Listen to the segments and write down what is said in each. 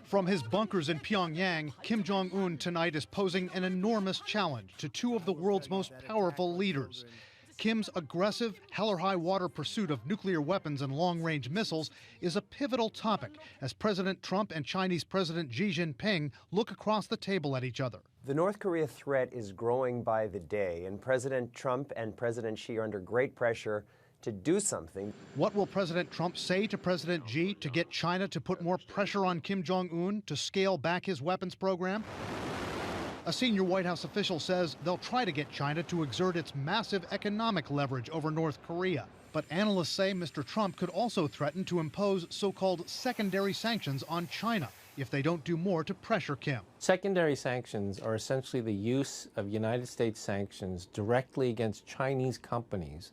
From his bunkers in Pyongyang, Kim Jong-un tonight is posing an enormous challenge to two of the world's most powerful leaders. Kim's aggressive, hell-or-high-water pursuit of nuclear weapons and long-range missiles is a pivotal topic as President Trump and Chinese President Xi Jinping look across the table at each other. The North Korea threat is growing by the day, and President Trump and President Xi are under great pressure to do something. What will President Trump say to President Xi to get China to put more pressure on Kim Jong-un to scale back his weapons program? A senior White House official says they'll try to get China to exert its massive economic leverage over North Korea. But analysts say Mr. Trump could also threaten to impose so-called secondary sanctions on China if they don't do more to pressure Kim. Secondary sanctions are essentially the use of United States sanctions directly against Chinese companies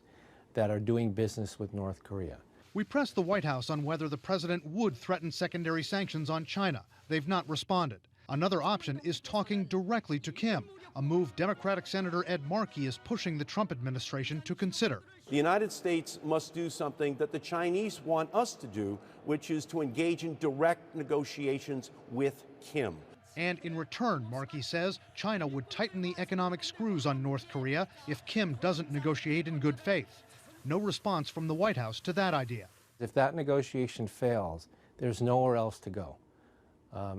that are doing business with North Korea. We pressed the White House on whether the president would threaten secondary sanctions on China. They've not responded. Another option is talking directly to Kim, a move Democratic Senator Ed Markey is pushing the Trump administration to consider. The United States must do something that the Chinese want us to do, which is to engage in direct negotiations with Kim. And in return, Markey says, China would tighten the economic screws on North Korea if Kim doesn't negotiate in good faith. No response from the White House to that idea. If that negotiation fails, there's nowhere else to go.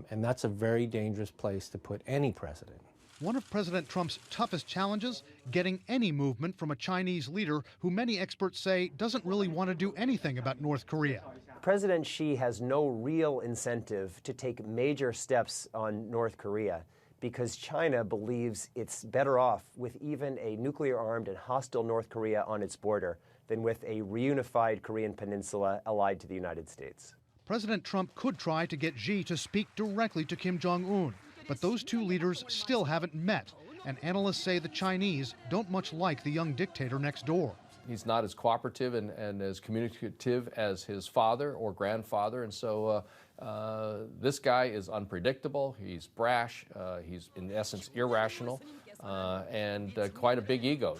And that's a very dangerous place to put any president. One of President Trump's toughest challenges, getting any movement from a Chinese leader who many experts say doesn't really want to do anything about North Korea. President Xi has no real incentive to take major steps on North Korea because China believes it's better off with even a nuclear-armed and hostile North Korea on its border than with a reunified Korean peninsula allied to the United States. President Trump could try to get Xi to speak directly to Kim Jong-un, but those two leaders still haven't met, and analysts say the Chinese don't much like the young dictator next door. He's not as cooperative and as communicative as his father or grandfather, and so this guy is unpredictable, he's brash, he's in essence irrational, and quite a big ego.